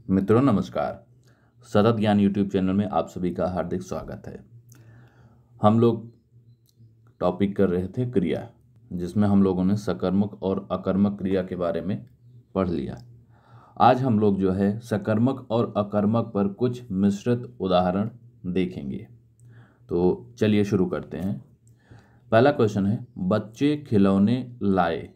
मित्रों नमस्कार। सतत ज्ञान यूट्यूब चैनल में आप सभी का हार्दिक स्वागत है। हम लोग टॉपिक कर रहे थे क्रिया, जिसमें हम लोगों ने सकर्मक और अकर्मक क्रिया के बारे में पढ़ लिया। आज हम लोग जो है सकर्मक और अकर्मक पर कुछ मिश्रित उदाहरण देखेंगे। तो चलिए शुरू करते हैं। पहला क्वेश्चन है, बच्चे खिलौने लाए।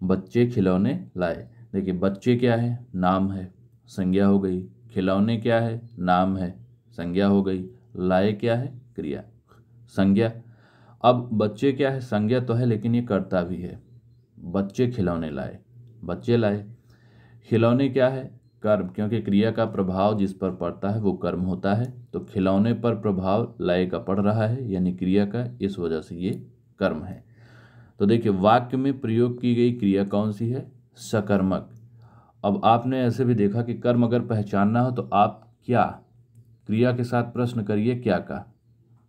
बच्चे खिलौने लाए। देखिए, बच्चे क्या है? नाम है, संज्ञा हो गई। खिलौने क्या है? नाम है, संज्ञा हो गई। लाए क्या है? क्रिया, संज्ञा। अब बच्चे क्या है? संज्ञा तो है लेकिन ये कर्ता भी है। बच्चे खिलौने लाए, बच्चे लाए। खिलौने क्या है? कर्म, क्योंकि क्रिया का प्रभाव जिस पर पड़ता है वो कर्म होता है। तो खिलौने पर प्रभाव लाए का पड़ रहा है, यानी क्रिया का, इस वजह से ये कर्म है। तो देखिए, वाक्य में प्रयोग की गई क्रिया कौन सी है? सकर्मक। अब आपने ऐसे भी देखा कि कर्म अगर पहचानना हो तो आप क्या क्रिया के साथ प्रश्न करिए क्या का,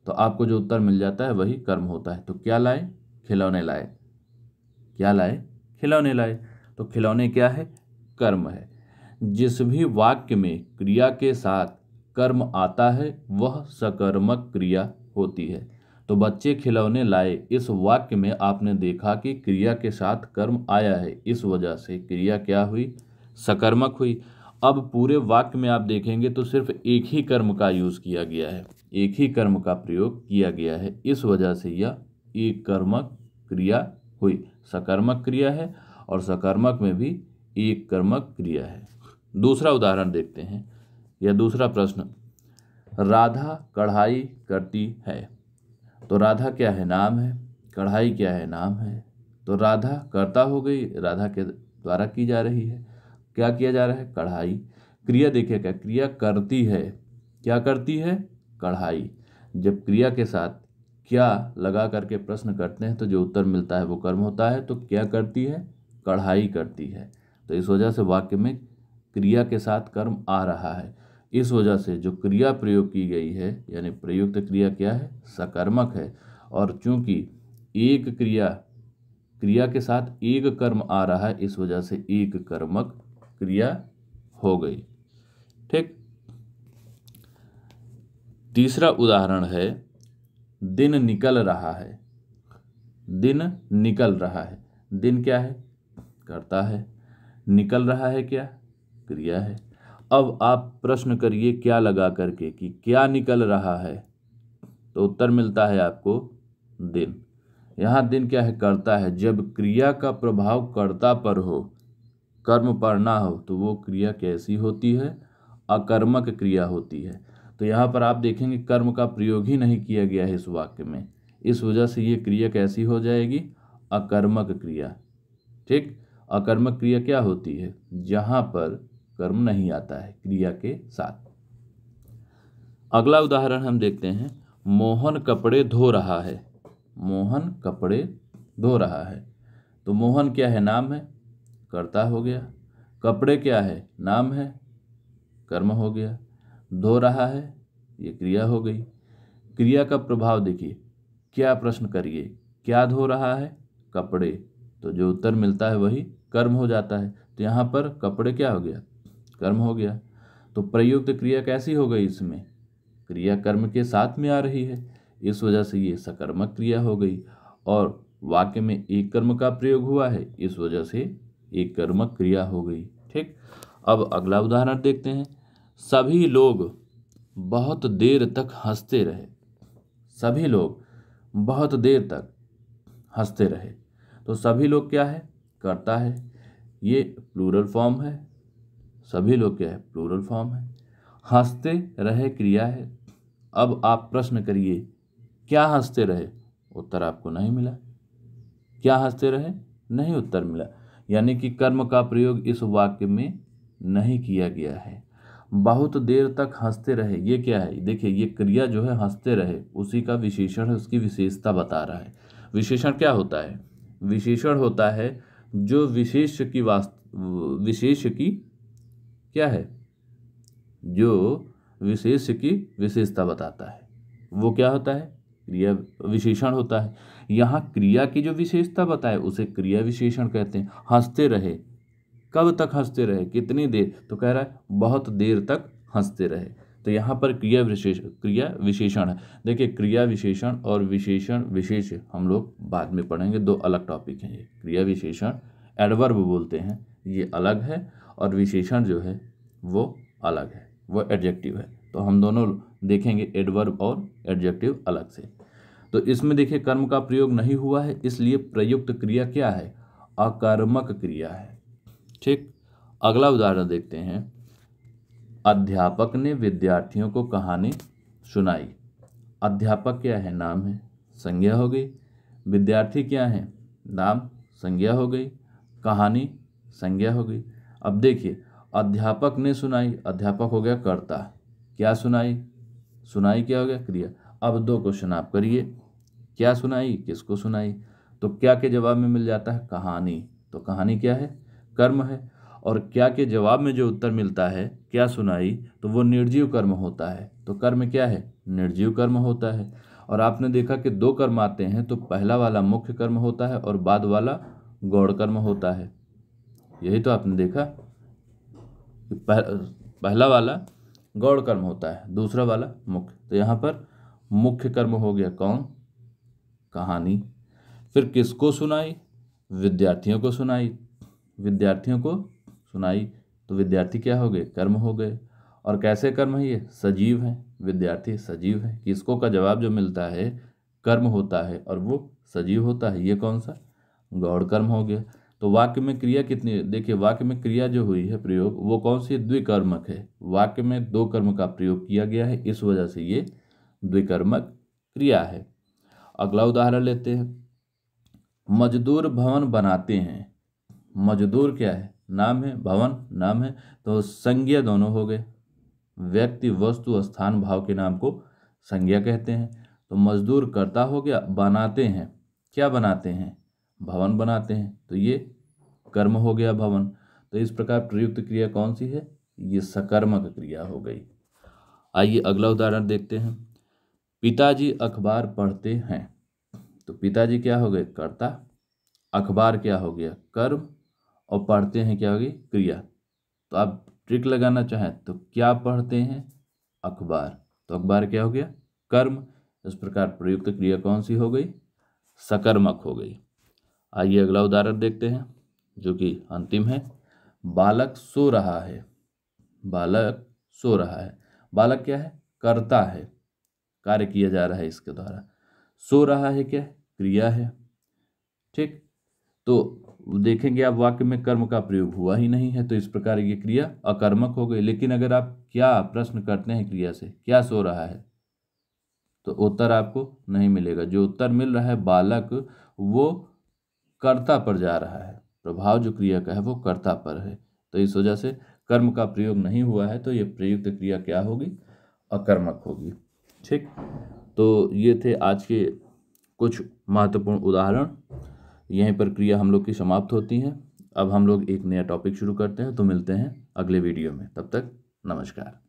तो आपको जो उत्तर मिल जाता है वही कर्म होता है। तो क्या लाए? खिलौने लाए। क्या लाए? खिलौने लाए। तो खिलौने क्या है? कर्म है। जिस भी वाक्य में क्रिया के साथ कर्म आता है वह सकर्मक क्रिया होती है। तो बच्चे खिलौने लाए, इस वाक्य में आपने देखा कि क्रिया के साथ कर्म आया है, इस वजह से क्रिया क्या हुई? सकर्मक हुई। अब पूरे वाक्य में आप देखेंगे तो सिर्फ एक ही कर्म का यूज किया गया है, एक ही कर्म का प्रयोग किया गया है, इस वजह से यह एक कर्मक क्रिया हुई। सकर्मक क्रिया है और सकर्मक में भी एक कर्मक क्रिया है। दूसरा उदाहरण देखते हैं, या दूसरा प्रश्न, राधा कढ़ाई करती है। तो राधा क्या है? नाम है। कढ़ाई क्या है? नाम है। तो राधा कर्ता हो गई, राधा के द्वारा की जा रही है। क्या किया जा रहा है? कढ़ाई। क्रिया देखिए, क्या क्रिया करती है? क्या करती है? कढ़ाई। जब क्रिया के साथ क्या लगा करके प्रश्न करते हैं तो जो उत्तर मिलता है वो कर्म होता है। तो क्या करती है? कढ़ाई करती है। तो इस वजह से वाक्य में क्रिया के साथ कर्म आ रहा है। इस वजह से जो क्रिया प्रयोग की गई है, यानी प्रयुक्त क्रिया क्या है? सकर्मक है। और चूंकि एक क्रिया क्रिया के साथ एक कर्म आ रहा है, इस वजह से एक कर्मक क्रिया हो गई। ठीक। तीसरा उदाहरण है, दिन निकल रहा है। दिन निकल रहा है। दिन क्या है? कर्ता है। निकल रहा है क्या? क्रिया है। अब आप प्रश्न करिए क्या लगा करके कि क्या निकल रहा है, तो उत्तर मिलता है आपको दिन। यहाँ दिन क्या है? कर्ता है। जब क्रिया का प्रभाव कर्ता पर हो, कर्म पर ना हो, तो वो क्रिया कैसी होती है? अकर्मक क्रिया होती है। तो यहाँ पर आप देखेंगे कर्म का प्रयोग ही नहीं किया गया है इस वाक्य में, इस वजह से ये क्रिया कैसी हो जाएगी? अकर्मक क्रिया। ठीक। अकर्मक क्रिया क्या होती है? जहां पर कर्म नहीं आता है क्रिया के साथ। अगला उदाहरण हम देखते हैं, मोहन कपड़े धो रहा है। मोहन कपड़े धो रहा है। तो मोहन क्या है? नाम है, कर्ता हो गया। कपड़े क्या है? नाम है, कर्म हो गया। धो रहा है, ये क्रिया हो गई। क्रिया का प्रभाव देखिए, क्या प्रश्न करिए, क्या धो रहा है? कपड़े। तो जो उत्तर मिलता है वही कर्म हो जाता है। तो यहाँ पर कपड़े क्या हो गया? कर्म हो गया। तो प्रयुक्त क्रिया कैसी हो गई? इसमें क्रिया कर्म के साथ में आ रही है, इस वजह से ये सकर्मक क्रिया हो गई। और वाक्य में एक कर्म का प्रयोग हुआ है, इस वजह से एक कर्मक क्रिया हो गई। ठीक। अब अगला उदाहरण देखते हैं, सभी लोग बहुत देर तक हंसते रहे। सभी लोग बहुत देर तक हंसते रहे। तो सभी लोग क्या है? कर्ता है। ये प्लूरल फॉर्म है। सभी लोग क्या है? प्लूरल फॉर्म है। हंसते रहे क्रिया है। अब आप प्रश्न करिए, क्या हंसते रहे? उत्तर आपको नहीं मिला। क्या हंसते रहे? नहीं उत्तर मिला। यानी कि कर्म का प्रयोग इस वाक्य में नहीं किया गया है। बहुत देर तक हंसते रहे, ये क्या है? देखिए, ये क्रिया जो है हंसते रहे, उसी का विशेषण है, उसकी विशेषता बता रहा है। विशेषण क्या होता है? विशेषण होता है जो विशेष की क्या है? जो विशेष की विशेषता बताता है, वो क्या होता है? क्रिया विशेषण होता है। यहाँ क्रिया की जो विशेषता बताए उसे क्रिया विशेषण कहते हैं। हंसते रहे कब तक हंसते रहे, कितनी देर, तो कह रहा है बहुत देर तक हंसते रहे। तो यहाँ पर क्रिया विशेषण है। देखिए क्रिया विशेषण और विशेषण विशेष हम लोग बाद में पढ़ेंगे, दो अलग टॉपिक हैं ये। क्रिया विशेषण एडवर्ब बोलते हैं, ये अलग है, और विशेषण जो है वो अलग है, वो एडजेक्टिव है। तो हम दोनों देखेंगे एडवर्ब और एडजेक्टिव अलग से। तो इसमें देखिए कर्म का प्रयोग नहीं हुआ है, इसलिए प्रयुक्त क्रिया क्या है, अकर्मक क्रिया है। ठीक, अगला उदाहरण देखते हैं। अध्यापक ने विद्यार्थियों को कहानी सुनाई। अध्यापक क्या है, नाम है, संज्ञा हो गई। विद्यार्थी क्या है, नाम, संज्ञा हो गई। कहानी संज्ञा हो गई। अब देखिए अध्यापक ने सुनाई, अध्यापक हो गया कर्ता, क्या सुनाई, सुनाई क्या हो गया, क्रिया। अब दो क्वेश्चन आप करिए, क्या सुनाई, किसको सुनाई, तो क्या के जवाब में मिल जाता है, कहानी। तो कहानी क्या है, कर्म है। और क्या के जवाब में जो उत्तर मिलता है, क्या सुनाई, तो वो निर्जीव कर्म होता है। तो कर्म क्या है, निर्जीव कर्म होता है। और आपने देखा कि दो कर्म आते हैं, तो पहला वाला मुख्य कर्म होता है और बाद वाला गौण कर्म होता है। यही तो आपने देखा कि पहला वाला गौण कर्म होता है, दूसरा वाला मुख्य। तो यहाँ पर मुख्य कर्म हो गया कौन, कहानी। फिर किसको सुनाई, विद्यार्थियों को सुनाई, विद्यार्थियों को सुनाई, तो विद्यार्थी क्या हो गए, कर्म हो गए। और कैसे कर्म है ये, सजीव है, विद्यार्थी सजीव है। किसको का जवाब जो मिलता है कर्म होता है और वो सजीव होता है, ये कौन सा, गौण कर्म हो गया। तो वाक्य में क्रिया कितनी, देखिए वाक्य में क्रिया जो हुई है प्रयोग, वो कौन सी, द्विकर्मक है। वाक्य में दो कर्म का प्रयोग किया गया है, इस वजह से ये द्विकर्मक क्रिया है। अगला उदाहरण लेते हैं। मजदूर भवन बनाते हैं। मजदूर क्या है, नाम है, भवन नाम है, तो संज्ञा दोनों हो गए। व्यक्ति वस्तु स्थान भाव के नाम को संज्ञा कहते हैं। तो मजदूर कर्ता हो गया, बनाते हैं, क्या बनाते हैं, भवन बनाते हैं, तो ये कर्म हो गया भवन। तो इस प्रकार प्रयुक्त क्रिया कौन सी है, ये सकर्मक क्रिया हो गई। आइए अगला उदाहरण देखते हैं। पिताजी अखबार पढ़ते हैं। तो पिताजी क्या हो गए, कर्ता, अखबार क्या हो गया, कर्म, और पढ़ते हैं क्या होगी, क्रिया। तो आप ट्रिक लगाना चाहें तो क्या पढ़ते हैं, अखबार, तो अखबार क्या हो गया, कर्म। इस प्रकार प्रयुक्त क्रिया कौन सी हो गई, सकर्मक हो गई। आइए अगला उदाहरण देखते हैं जो कि अंतिम है। बालक सो रहा है। बालक सो रहा है, बालक क्या है, कर्ता है, कार्य किया जा रहा है इसके द्वारा। सो रहा है क्या, क्रिया है। ठीक, तो देखेंगे आप वाक्य में कर्म का प्रयोग हुआ ही नहीं है, तो इस प्रकार ये क्रिया अकर्मक हो गई। लेकिन अगर आप क्या प्रश्न करते हैं क्रिया से, क्या सो रहा है, तो उत्तर आपको नहीं मिलेगा। जो उत्तर मिल रहा है बालक, वो कर्ता पर जा रहा है, प्रभाव जो क्रिया का है वो कर्ता पर है। तो इस वजह से कर्म का प्रयोग नहीं हुआ है, तो ये प्रयुक्त क्रिया क्या होगी, अकर्मक होगी। ठीक, तो ये थे आज के कुछ महत्वपूर्ण उदाहरण। यहीं पर क्रिया हम लोग की समाप्त होती हैं। अब हम लोग एक नया टॉपिक शुरू करते हैं, तो मिलते हैं अगले वीडियो में। तब तक नमस्कार।